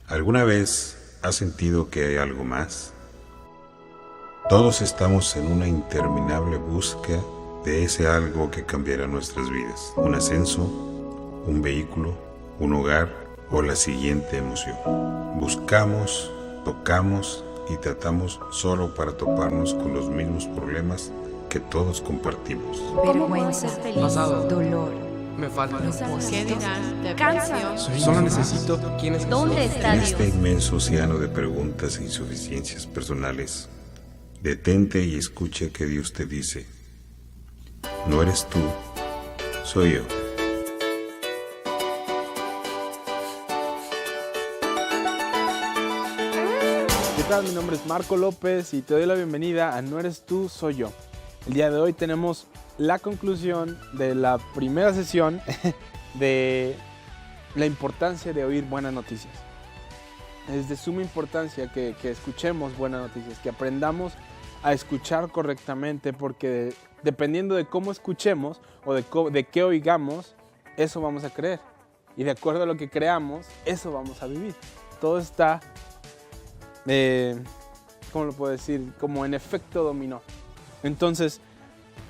¿Alguna vez has sentido que hay algo más? Todos estamos en una interminable búsqueda de ese algo que cambiará nuestras vidas. Un ascenso, un vehículo, un hogar o la siguiente emoción. Buscamos, tocamos y tratamos solo para toparnos con los mismos problemas que todos compartimos. Vergüenza, Pasado. dolor, Me falta. propósito, ¿Qué dirán? cansa. Solo necesito quién es ¿Dónde Jesús. está En Dios? este inmenso océano de preguntas e insuficiencias personales, detente y escucha que Dios te dice: no eres tú, soy yo. ¿Qué tal? Mi nombre es Marco López y te doy la bienvenida a No Eres Tú, Soy Yo. El día de hoy tenemos la conclusión de la primera sesión de la importancia de oír buenas noticias. Es de suma importancia que escuchemos buenas noticias, que aprendamos a escuchar correctamente, porque dependiendo de cómo escuchemos o de qué oigamos, eso vamos a creer. Y de acuerdo a lo que creamos, eso vamos a vivir. Todo está, ¿cómo lo puedo decir? Como en efecto dominó. Entonces,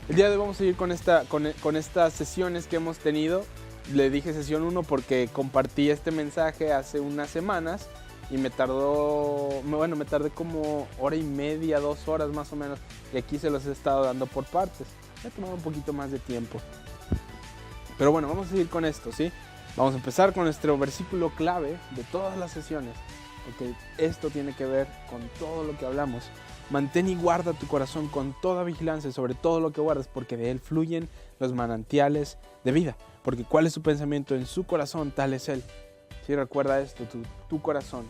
el día de hoy vamos a seguir con estas sesiones que hemos tenido. Le dije sesión 1 porque compartí este mensaje hace unas semanas y me tardé como hora y media, 2 horas más o menos, y aquí se los he estado dando por partes. Me ha tomado un poquito más de tiempo. Pero bueno, vamos a seguir con esto, ¿sí? Vamos a empezar con nuestro versículo clave de todas las sesiones, porque esto tiene que ver con todo lo que hablamos. Mantén y guarda tu corazón con toda vigilancia sobre todo lo que guardas, porque de él fluyen los manantiales de vida. Porque cuál es su pensamiento en su corazón, tal es él. Si recuerda esto, tu corazón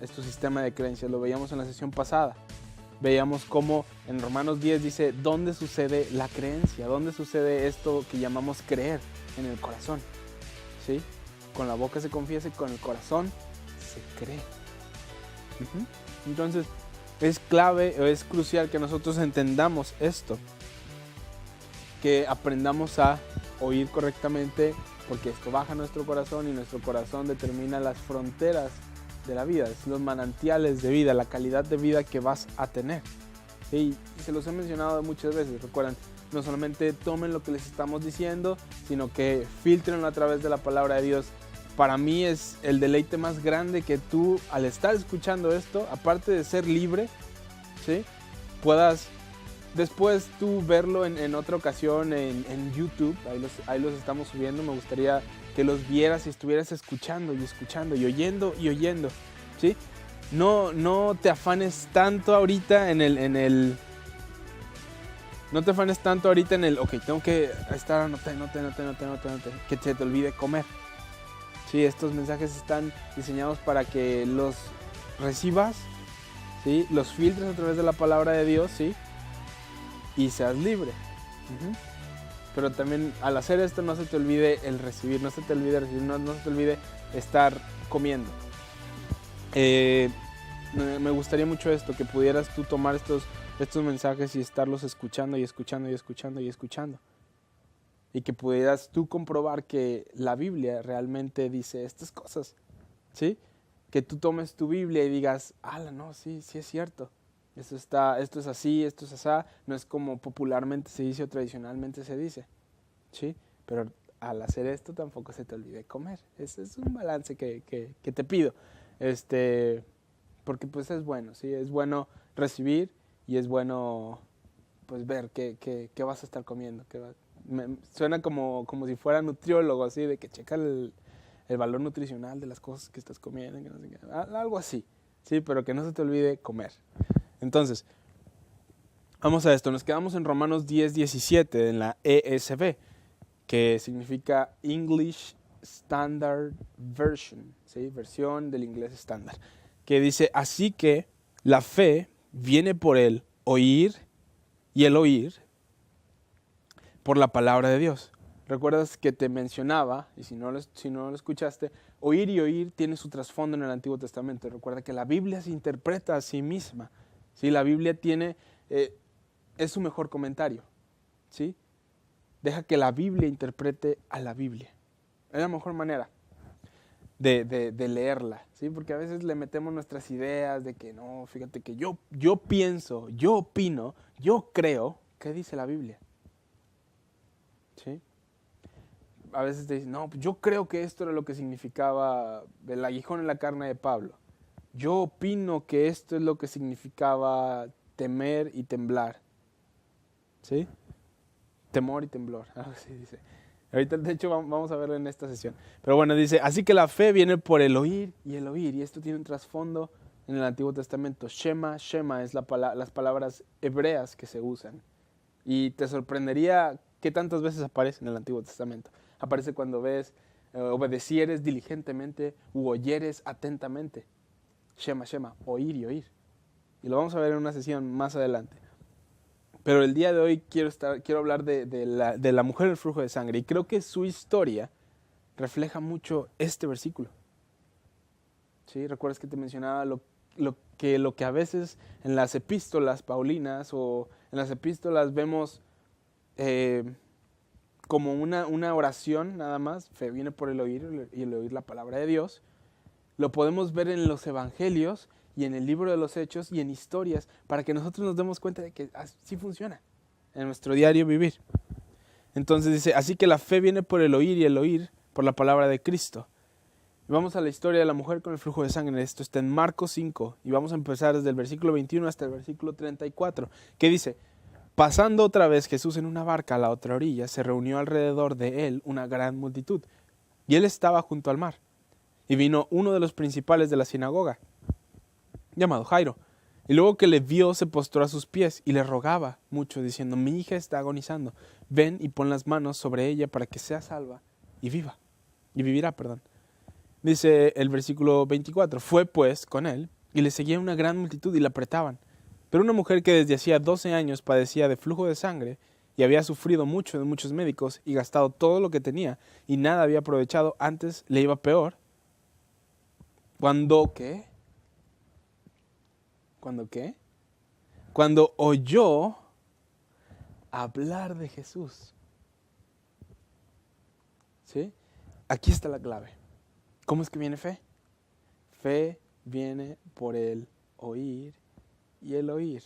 es tu sistema de creencias. Lo veíamos en la sesión pasada. Veíamos cómo en Romanos 10 dice, ¿dónde sucede la creencia? ¿Dónde sucede esto que llamamos creer? En el corazón. ¿Sí? Con la boca se confiesa y con el corazón se cree. Entonces, es clave o es crucial que nosotros entendamos esto. Que aprendamos a oír correctamente, porque esto baja nuestro corazón y nuestro corazón determina las fronteras de la vida, es los manantiales de vida, la calidad de vida que vas a tener. Y se los he mencionado muchas veces, recuerden, no solamente tomen lo que les estamos diciendo, sino que filtrenlo a través de la palabra de Dios. Para mí es el deleite más grande que tú, al estar escuchando esto, aparte de ser libre, ¿sí?, puedas después tú verlo en otra ocasión en YouTube. Ahí los estamos subiendo. Me gustaría que los vieras y estuvieras escuchando y escuchando y oyendo, ¿sí? No te afanes tanto ahorita no te afanes tanto ahorita ok, tengo que estar anotando, que se te olvide comer. Sí, estos mensajes están diseñados para que los recibas, ¿sí?, los filtres a través de la palabra de Dios, ¿sí?, y seas libre. Pero también al hacer esto no se te olvide el recibir, no se te olvide estar comiendo. Me gustaría mucho esto, que pudieras tú tomar estos mensajes y estarlos escuchando. Y que pudieras tú comprobar que la Biblia realmente dice estas cosas, ¿sí? Que tú tomes tu Biblia y digas, no, sí es cierto. Esto es así, esto es asá. No es como popularmente se dice o tradicionalmente se dice, ¿sí? Pero al hacer esto tampoco se te olvide comer. Ese es un balance que te pido. Porque pues es bueno, ¿sí? Es bueno recibir y es bueno pues ver qué vas a estar comiendo. Suena como si fuera nutriólogo, así, de que checa el valor nutricional de las cosas que estás comiendo, que no sé qué, algo así, ¿sí? Pero que no se te olvide comer. Entonces, vamos a esto. Nos quedamos en Romanos 10:17 en la ESV, que significa English Standard Version, ¿sí? Versión del inglés estándar, que dice, así que la fe viene por el oír y el oír por la palabra de Dios. Recuerdas que te mencionaba, y si no lo escuchaste, oír y oír tiene su trasfondo en el Antiguo Testamento. Recuerda que la Biblia se interpreta a sí misma. ¿Sí? La Biblia es su mejor comentario, ¿sí? Deja que la Biblia interprete a la Biblia. Es la mejor manera. de leerla, ¿sí? Porque a veces le metemos nuestras ideas de que no, fíjate que yo pienso, yo opino, yo creo. ¿Qué dice la Biblia? ¿Sí? A veces te dicen, no, yo creo que esto era lo que significaba el aguijón en la carne de Pablo. Yo opino que esto es lo que significaba temer y temblar. ¿Sí? Temor y temblor. Así dice. Ahorita, de hecho, vamos a verlo en esta sesión. Pero bueno, dice, así que la fe viene por el oír y el oír. Y esto tiene un trasfondo en el Antiguo Testamento. Shema es las palabras hebreas que se usan. Y te sorprendería qué tantas veces aparece en el Antiguo Testamento. Aparece cuando ves, obedecieres diligentemente u oyeres atentamente. Shema, oír y oír. Y lo vamos a ver en una sesión más adelante. Pero el día de hoy quiero hablar de la mujer del flujo de sangre. Y creo que su historia refleja mucho este versículo. ¿Sí? ¿Recuerdas que te mencionaba lo que a veces en las epístolas paulinas o en las epístolas vemos como una oración nada más? Fe viene por el oír y el oír la palabra de Dios. Lo podemos ver en los evangelios y en el libro de los Hechos y en historias para que nosotros nos demos cuenta de que así funciona en nuestro diario vivir. Entonces dice, así que la fe viene por el oír y el oír por la palabra de Cristo. Y vamos a la historia de la mujer con el flujo de sangre. Esto está en Marcos 5 y vamos a empezar desde el versículo 21 hasta el versículo 34, que dice, pasando otra vez Jesús en una barca a la otra orilla, se reunió alrededor de él una gran multitud y él estaba junto al mar. Y vino uno de los principales de la sinagoga, llamado Jairo, y luego que le vio se postró a sus pies y le rogaba mucho, diciendo, mi hija está agonizando, ven y pon las manos sobre ella para que sea salva y vivirá. Dice el versículo 24, fue pues con él y le seguía una gran multitud y le apretaban. Pero una mujer que desde hacía 12 años padecía de flujo de sangre y había sufrido mucho de muchos médicos y gastado todo lo que tenía y nada había aprovechado, antes le iba peor. ¿Cuándo qué? Cuando oyó hablar de Jesús. ¿Sí? Aquí está la clave. ¿Cómo es que viene fe? Fe viene por el oír y el oír.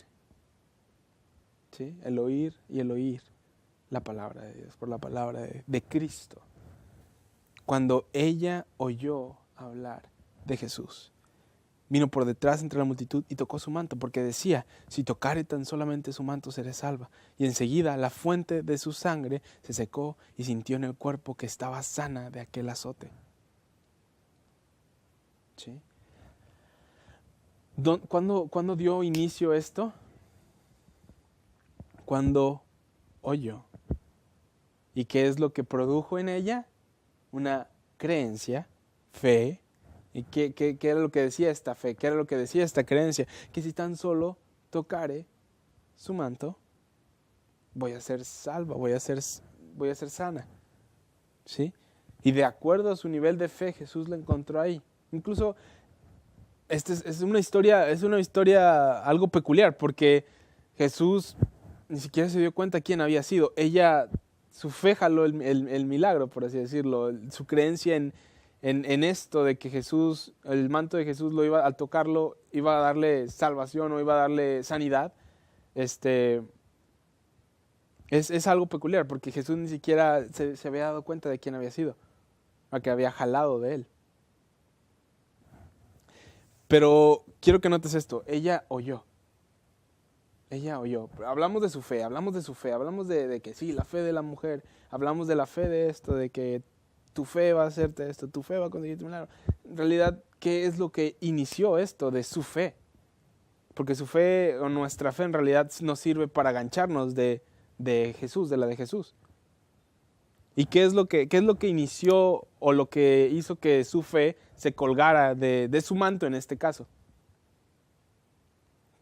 ¿Sí? El oír y el oír la palabra de Dios, por la palabra de Cristo. Cuando ella oyó hablar de Jesús, vino por detrás entre la multitud y tocó su manto, porque decía, si tocare tan solamente su manto seré salva. Y enseguida la fuente de su sangre se secó y sintió en el cuerpo que estaba sana de aquel azote. ¿Sí? ¿Cuándo dio inicio esto? Cuando oyó. ¿Y qué es lo que produjo en ella? Una creencia, fe. ¿Y qué era lo que decía esta fe? ¿Qué era lo que decía esta creencia? Que si tan solo tocare su manto, voy a ser salva, voy a ser sana. ¿Sí? Y de acuerdo a su nivel de fe, Jesús la encontró ahí. Incluso es una historia algo peculiar, porque Jesús ni siquiera se dio cuenta quién había sido. Su fe jaló el milagro, por así decirlo, su creencia en esto de que Jesús, el manto de Jesús al tocarlo, iba a darle salvación o iba a darle sanidad. Es algo peculiar, porque Jesús ni siquiera se había dado cuenta de quién había sido, a que había jalado de él. Pero quiero que notes esto, ella oyó. Hablamos de su fe, hablamos de que sí, la fe de la mujer, hablamos de la fe de esto, de que tu fe va a hacerte esto, tu fe va a conseguirte un milagro. En realidad, ¿qué es lo que inició esto de su fe? Porque su fe o nuestra fe en realidad nos sirve para agancharnos de Jesús, de la de Jesús. ¿Y qué es lo que inició o lo que hizo que su fe se colgara de su manto en este caso?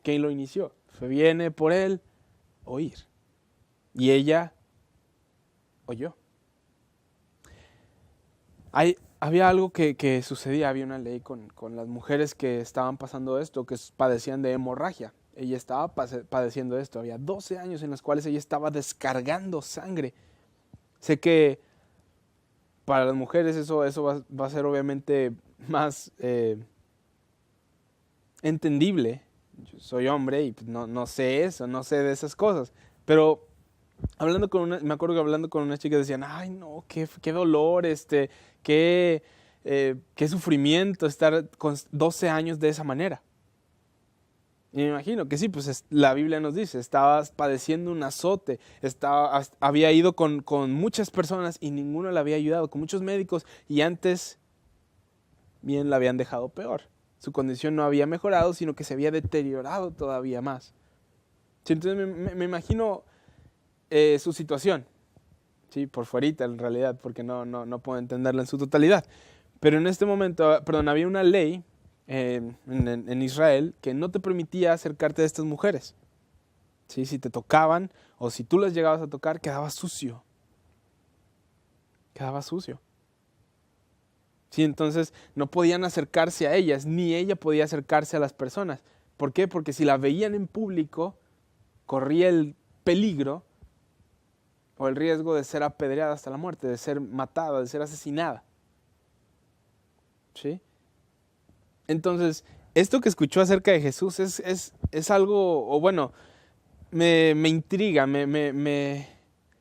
¿Quién lo inició? Fe viene por el oír. Y ella oyó. Había algo que sucedía, había una ley con las mujeres que estaban pasando esto, que padecían de hemorragia. Ella estaba padeciendo esto. Había 12 años en los cuales ella estaba descargando sangre. Sé que para las mujeres eso va a ser obviamente más entendible. Yo soy hombre y pues no sé eso, no sé de esas cosas. Pero me acuerdo que hablando con unas chicas decían, ay no, qué dolor, qué sufrimiento estar con 12 años de esa manera. Y me imagino que sí, pues la Biblia nos dice, estaba padeciendo un azote, había ido con muchas personas y ninguno le había ayudado, con muchos médicos, y antes bien la habían dejado peor. Su condición no había mejorado, sino que se había deteriorado todavía más. Sí, entonces me imagino su situación, sí, por fuerita en realidad, porque no puedo entenderla en su totalidad. Pero en este momento, había una ley en Israel que no te permitía acercarte a estas mujeres. ¿Sí? Si te tocaban o si tú las llegabas a tocar, quedaba sucio. Quedaba sucio. Sí, entonces no podían acercarse a ellas, ni ella podía acercarse a las personas. ¿Por qué? Porque si la veían en público, corría el peligro o el riesgo de ser apedreada hasta la muerte, de ser matada, de ser asesinada. ¿Sí? Entonces, esto que escuchó acerca de Jesús es algo, o bueno, me intriga, me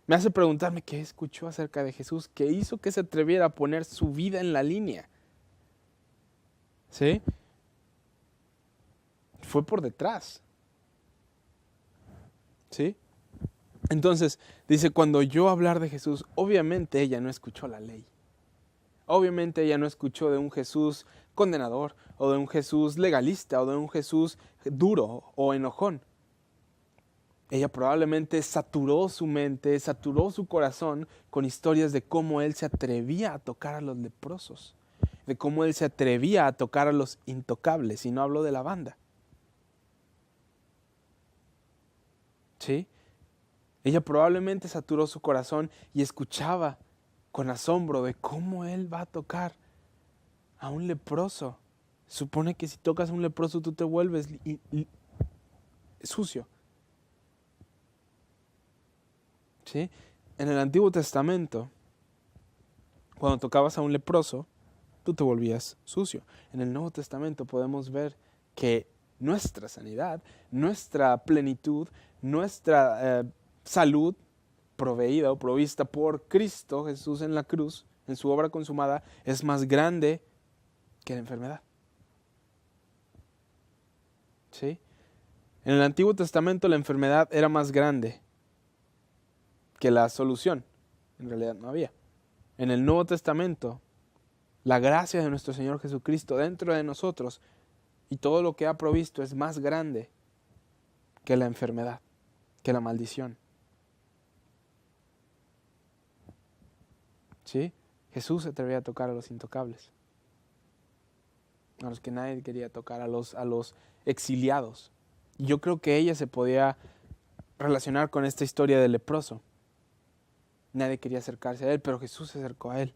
hace preguntarme qué escuchó acerca de Jesús, qué hizo que se atreviera a poner su vida en la línea. ¿Sí? Fue por detrás. ¿Sí? Entonces, dice, cuando oyó hablar de Jesús, obviamente ella no escuchó la ley. Obviamente ella no escuchó de un Jesús condenador, o de un Jesús legalista, o de un Jesús duro o enojón. Ella probablemente saturó su mente, saturó su corazón con historias de cómo él se atrevía a tocar a los leprosos, de cómo él se atrevía a tocar a los intocables, y no hablo de la banda. ¿Sí? Ella probablemente saturó su corazón y escuchaba con asombro de cómo él va a tocar a un leproso. Supone que si tocas a un leproso tú te vuelves sucio. ¿Sí? En el Antiguo Testamento, cuando tocabas a un leproso, tú te volvías sucio. En el Nuevo Testamento podemos ver que nuestra sanidad, nuestra plenitud, nuestra salud proveída o provista por Cristo Jesús en la cruz, en su obra consumada, es más grande que la enfermedad. ¿Sí? En el Antiguo Testamento la enfermedad era más grande que la solución. En realidad no había. En el Nuevo Testamento, la gracia de nuestro Señor Jesucristo dentro de nosotros y todo lo que ha provisto es más grande que la enfermedad, que la maldición. ¿Sí? Jesús se atrevía a tocar a los intocables, a los que nadie quería tocar, a los exiliados. Y yo creo que ella se podía relacionar con esta historia del leproso. Nadie quería acercarse a él, pero Jesús se acercó a él.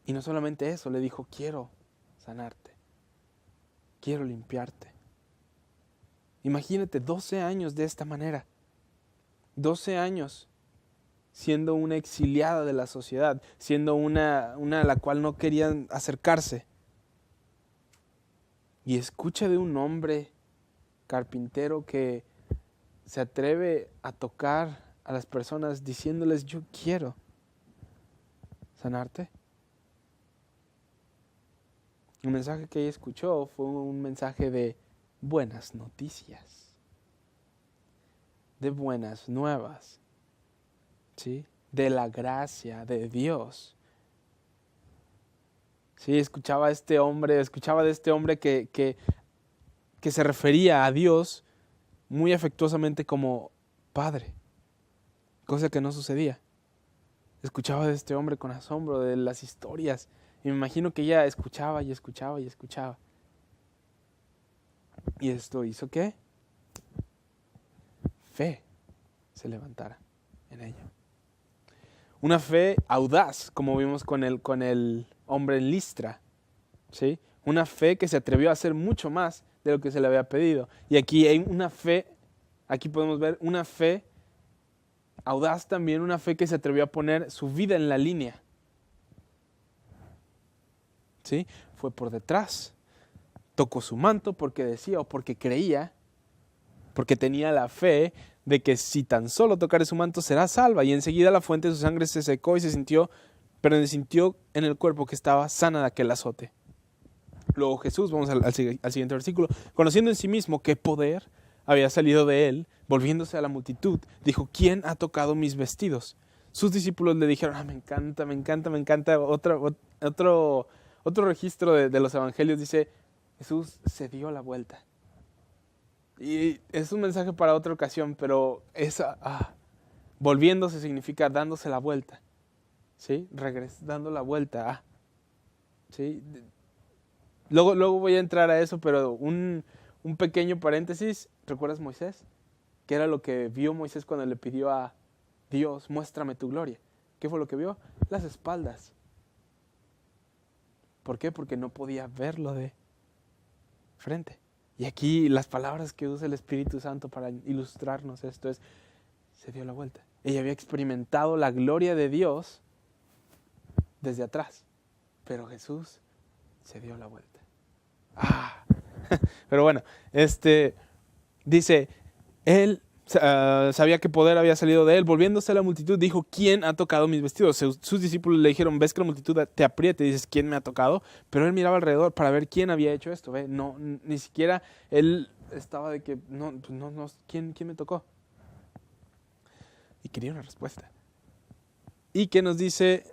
Y no solamente eso, le dijo, quiero sanarte, quiero limpiarte. Imagínate 12 años de esta manera, 12 años siendo una exiliada de la sociedad, siendo una a la cual no querían acercarse. Y escucha de un hombre carpintero que se atreve a tocar a las personas diciéndoles, yo quiero sanarte. El mensaje que ella escuchó fue un mensaje de buenas noticias, de buenas nuevas, ¿sí? De la gracia de Dios. Sí, escuchaba de este hombre que se refería a Dios muy afectuosamente como Padre, cosa que no sucedía. Escuchaba de este hombre con asombro de las historias, y me imagino que ella escuchaba y escuchaba y escuchaba. Y esto hizo que fe se levantara en ella. Una fe audaz, como vimos con el hombre en Listra, ¿sí? Una fe que se atrevió a hacer mucho más de lo que se le había pedido. Y aquí hay una fe, aquí podemos ver una fe Audaz también una fe que se atrevió a poner su vida en la línea. ¿Sí? Fue por detrás. Tocó su manto porque decía o porque creía, porque tenía la fe de que si tan solo tocare su manto será salva. Y enseguida la fuente de su sangre se secó y sintió en el cuerpo que estaba sana de aquel azote. Luego Jesús, vamos al siguiente versículo, conociendo en sí mismo qué poder había salido de él, volviéndose a la multitud, dijo: ¿quién ha tocado mis vestidos? Sus discípulos le dijeron: me encanta. Otro registro de los evangelios dice: Jesús se dio la vuelta. Y es un mensaje para otra ocasión, pero volviéndose significa dándose la vuelta. ¿Sí? Dando la vuelta. ¿Sí? Luego voy a entrar a eso, pero un pequeño paréntesis. ¿Recuerdas Moisés? ¿Qué era lo que vio Moisés cuando le pidió a Dios: muéstrame tu gloria? ¿Qué fue lo que vio? Las espaldas. ¿Por qué? Porque no podía verlo de frente. Y aquí las palabras que usa el Espíritu Santo para ilustrarnos esto es: se dio la vuelta. Ella había experimentado la gloria de Dios desde atrás, pero Jesús se dio la vuelta. Pero bueno, dice, él sabía que poder había salido de él. Volviéndose a la multitud, dijo: ¿quién ha tocado mis vestidos? Sus discípulos le dijeron: ves que la multitud te aprieta y dices: ¿quién me ha tocado? Pero él miraba alrededor para ver quién había hecho esto. ¿Ve? No, ni siquiera él estaba de que, no, ¿quién me tocó? Y quería una respuesta. ¿Y qué nos dice?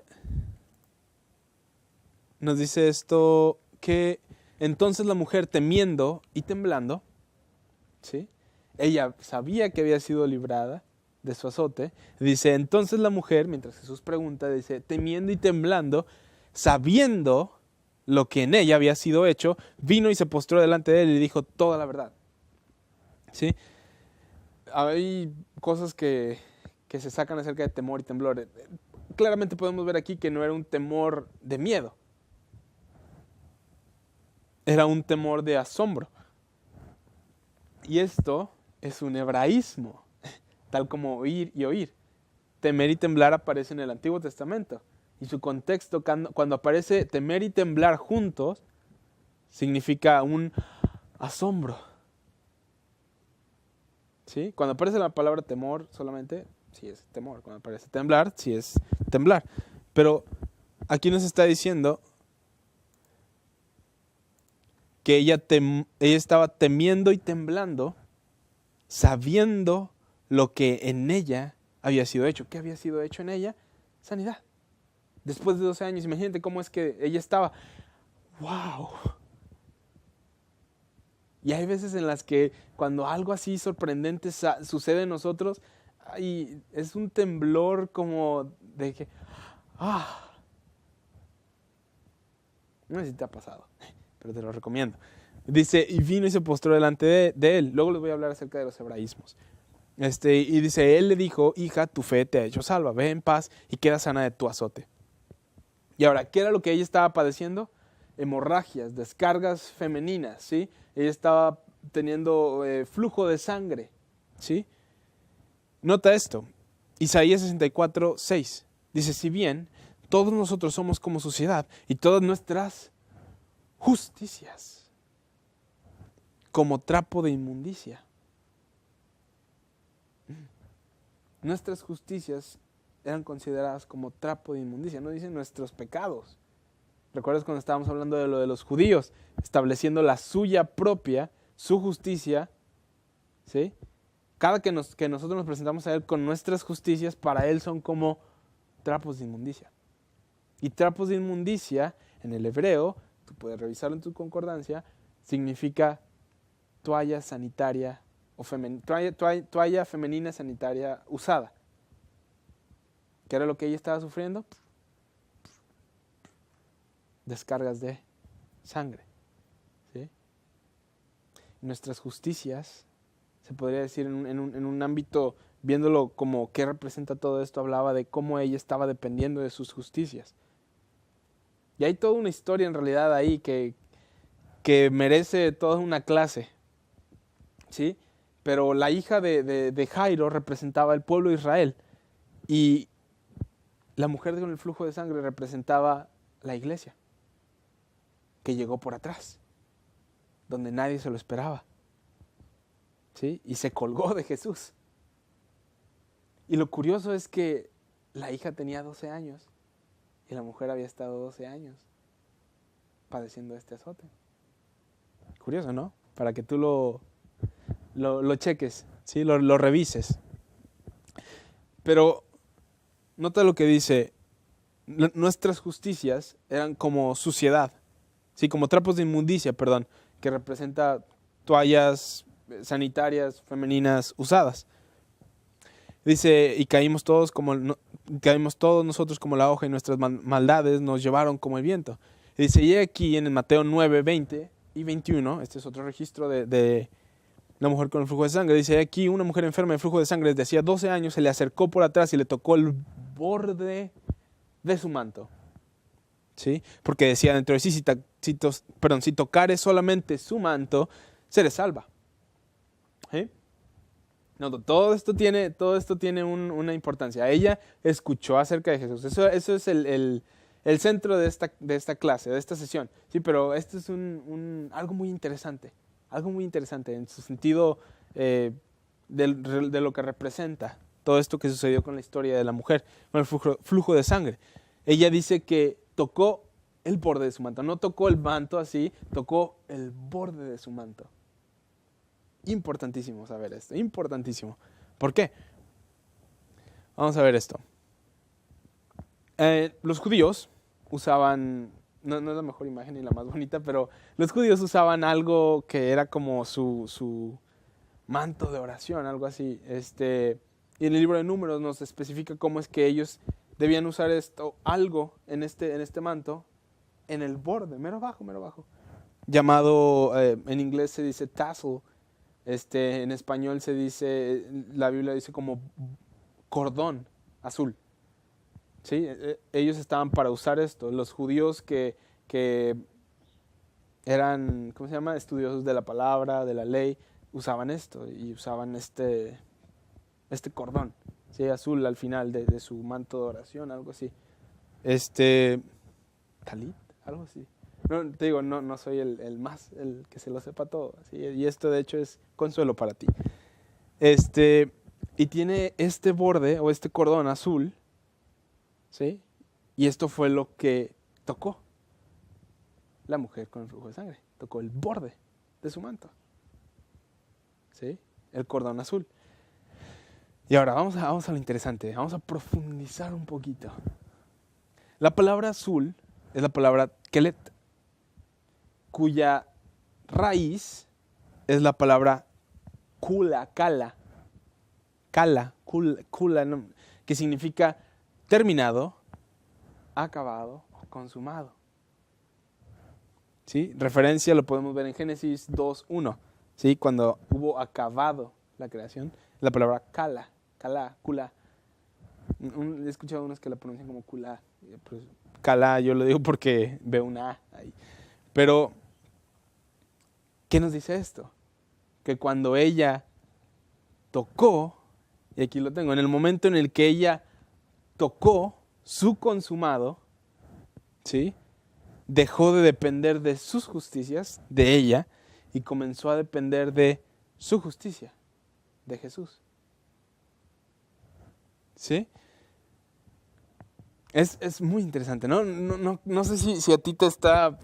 Nos dice esto, que entonces la mujer, temiendo y temblando, ¿sí? Ella sabía que había sido librada de su azote. Dice, entonces la mujer, mientras Jesús pregunta, dice, temiendo y temblando, sabiendo lo que en ella había sido hecho, vino y se postró delante de él y dijo toda la verdad. ¿Sí? Hay cosas que se sacan acerca de temor y temblor. Claramente podemos ver aquí que no era un temor de miedo. Era un temor de asombro. Y esto es un hebraísmo, tal como oír y oír. Temer y temblar aparece en el Antiguo Testamento. Y su contexto, cuando aparece temer y temblar juntos, significa un asombro. ¿Sí? Cuando aparece la palabra temor solamente, sí es temor. Cuando aparece temblar, sí es temblar. Pero aquí nos está diciendo que ella estaba temiendo y temblando, sabiendo lo que en ella había sido hecho. ¿Qué había sido hecho en ella? Sanidad. Después de 12 años, imagínate cómo es que ella estaba. ¡Wow! Y hay veces en las que cuando algo así sorprendente sucede en nosotros, es un temblor como de que... No sé si te ha pasado, pero te lo recomiendo. Dice, y vino y se postró delante de él. Luego les voy a hablar acerca de los hebraísmos. Y dice, él le dijo: hija, tu fe te ha hecho salva, ve en paz y queda sana de tu azote. Y ahora, ¿qué era lo que ella estaba padeciendo? Hemorragias, descargas femeninas, ¿sí? Ella estaba teniendo flujo de sangre, ¿sí? Nota esto, Isaías 64:6. Dice, si bien todos nosotros somos como suciedad y todas nuestras justicias como trapo de inmundicia. Nuestras justicias eran consideradas como trapo de inmundicia, no dicen nuestros pecados. ¿Recuerdas cuando estábamos hablando de lo de los judíos? Estableciendo la suya propia, su justicia, ¿sí? Cada que nosotros nos presentamos a él con nuestras justicias, para él son como trapos de inmundicia. Y trapos de inmundicia, en el hebreo, tú puedes revisarlo en tu concordancia, significa toalla sanitaria o toalla femenina sanitaria usada. ¿Qué era lo que ella estaba sufriendo? Descargas de sangre, ¿sí? Nuestras justicias, se podría decir en un ámbito, viéndolo como qué representa todo esto, hablaba de cómo ella estaba dependiendo de sus justicias. Y hay toda una historia en realidad ahí que merece toda una clase, ¿sí? Pero la hija de Jairo representaba el pueblo de Israel. Y la mujer con el flujo de sangre representaba la iglesia, que llegó por atrás, donde nadie se lo esperaba, ¿sí? Y se colgó de Jesús. Y lo curioso es que la hija tenía 12 años y la mujer había estado 12 años padeciendo este azote. Curioso, ¿no? Para que tú lo cheques, ¿sí? Lo revises. Pero nota lo que dice: nuestras justicias eran como suciedad, sí, como trapos de inmundicia, perdón, que representa toallas sanitarias femeninas usadas. Dice, y caímos todos nosotros como la hoja, y nuestras maldades nos llevaron como el viento. Y dice, y aquí en el Mateo 9, 20 y 21, este es otro registro de la mujer con el flujo de sangre. Dice, aquí una mujer enferma de flujo de sangre desde hacía 12 años se le acercó por atrás y le tocó el borde de su manto. ¿Sí? Porque decía dentro de sí, si tocare solamente su manto, seré salva. ¿Sí? No, todo esto tiene una importancia. Ella escuchó acerca de Jesús. Eso es el centro de esta clase, de esta sesión. Sí, pero esto es algo muy interesante. Algo muy interesante en su sentido de lo que representa todo esto que sucedió con la historia de la mujer, con el flujo de sangre. Ella dice que tocó el borde de su manto. No tocó el manto así, tocó el borde de su manto. Importantísimo saber esto, importantísimo. ¿Por qué? Vamos a ver esto. Los judíos usaban, no es la mejor imagen ni la más bonita, pero los judíos usaban algo que era como su manto de oración, algo así. Y en el libro de Números nos especifica cómo es que ellos debían usar algo en este manto, en el borde, mero abajo. Llamado, en inglés se dice tassel. En español se dice, la Biblia dice como cordón azul. ¿Sí? Ellos estaban para usar esto. Los judíos que eran, ¿cómo se llama? Estudiosos de la palabra, de la ley, usaban esto y usaban este cordón, ¿sí? Azul al final de su manto de oración, algo así. Talit, algo así. No, te digo, no soy el que se lo sepa todo, ¿sí? Y esto de hecho es consuelo para ti. Y tiene este borde o este cordón azul, ¿sí? Y esto fue lo que tocó la mujer con el flujo de sangre. Tocó el borde de su manto, ¿sí? El cordón azul. Y ahora vamos a lo interesante, vamos a profundizar un poquito. La palabra azul es la palabra kelet, cuya raíz es la palabra kula, que significa terminado, acabado o consumado. ¿Sí? Referencia lo podemos ver en Génesis 2:1, ¿sí? Cuando hubo acabado la creación, la palabra kula. He escuchado unos que la pronuncian como kula. Pues, kala, yo lo digo porque veo una A ahí. Pero, ¿qué nos dice esto? Que cuando ella tocó, y aquí lo tengo, en el momento en el que ella tocó su consumado, ¿sí? Dejó de depender de sus justicias, de ella, y comenzó a depender de su justicia, de Jesús. ¿Sí? Es muy interesante, ¿no? No sé si a ti te está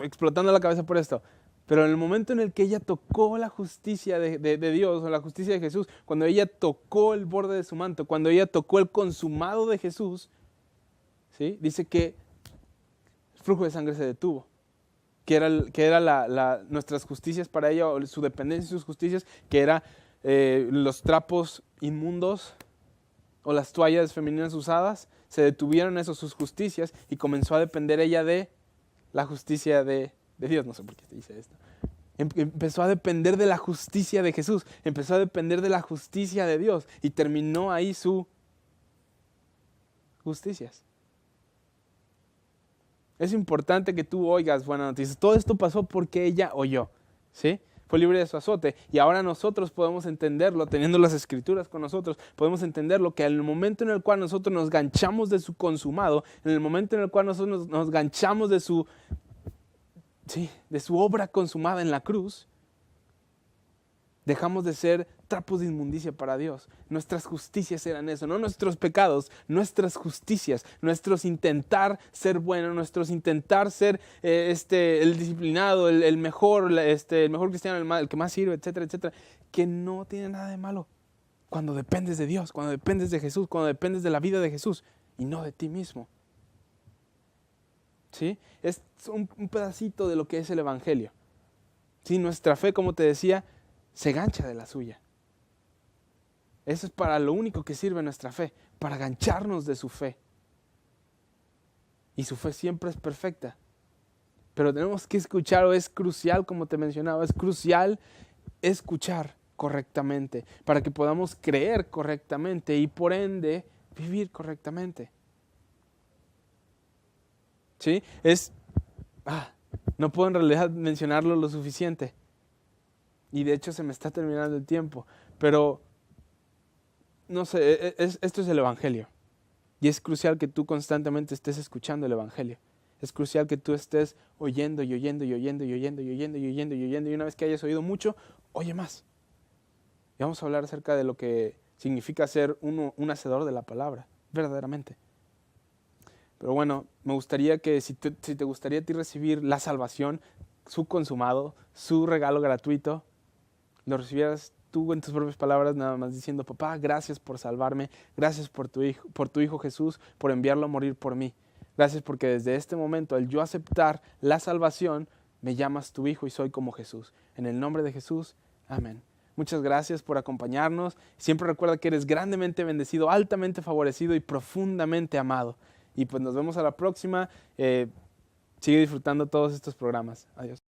explotando la cabeza por esto, pero en el momento en el que ella tocó la justicia de Dios, o la justicia de Jesús, cuando ella tocó el borde de su manto, cuando ella tocó el consumado de Jesús, ¿sí? Dice que el flujo de sangre se detuvo, que era nuestras justicias para ella, o su dependencia y sus justicias, que era los trapos inmundos o las toallas femeninas usadas, se detuvieron eso, sus justicias, y comenzó a depender ella de la justicia de Dios. No sé por qué te dice esto. Empezó a depender de la justicia de Jesús, empezó a depender de la justicia de Dios, y terminó ahí sus justicias. Es importante que tú oigas buenas noticias. Todo esto pasó porque ella oyó, ¿sí? fue libre de su azote. Y ahora nosotros podemos entenderlo, teniendo las Escrituras con nosotros, podemos entenderlo que en el momento en el cual nosotros nos ganchamos de su consumado, en el momento en el cual nosotros nos ganchamos de su obra consumada en la cruz, dejamos de ser trapos de inmundicia para Dios. Nuestras justicias eran eso, no nuestros pecados, nuestras justicias, nuestros intentar ser buenos, nuestros intentar ser el disciplinado, el mejor cristiano, el que más sirve, etcétera, etcétera, que no tiene nada de malo cuando dependes de Dios, cuando dependes de Jesús, cuando dependes de la vida de Jesús y no de ti mismo. ¿Sí? Es un pedacito de lo que es el Evangelio. ¿Sí? Nuestra fe, como te decía, se gancha de la suya. Eso es para lo único que sirve nuestra fe, para gancharnos de su fe. Y su fe siempre es perfecta. Pero tenemos que escuchar, o es crucial, como te mencionaba, es crucial escuchar correctamente, para que podamos creer correctamente y por ende vivir correctamente. ¿Sí? No puedo en realidad mencionarlo lo suficiente. Y de hecho se me está terminando el tiempo. Pero, no sé, esto es el Evangelio. Y es crucial que tú constantemente estés escuchando el Evangelio. Es crucial que tú estés oyendo y oyendo y oyendo y oyendo y oyendo y oyendo y oyendo. Y una vez que hayas oído mucho, oye más. Y vamos a hablar acerca de lo que significa ser un hacedor de la palabra, verdaderamente. Pero bueno, me gustaría que si te gustaría a ti recibir la salvación, su consumado, su regalo gratuito, lo recibieras tú en tus propias palabras, nada más diciendo: papá, gracias por salvarme, gracias por tu hijo Jesús, por enviarlo a morir por mí. Gracias porque desde este momento, al yo aceptar la salvación, me llamas tu hijo y soy como Jesús. En el nombre de Jesús, amén. Muchas gracias por acompañarnos. Siempre recuerda que eres grandemente bendecido, altamente favorecido y profundamente amado. Y pues nos vemos a la próxima. Sigue disfrutando todos estos programas. Adiós.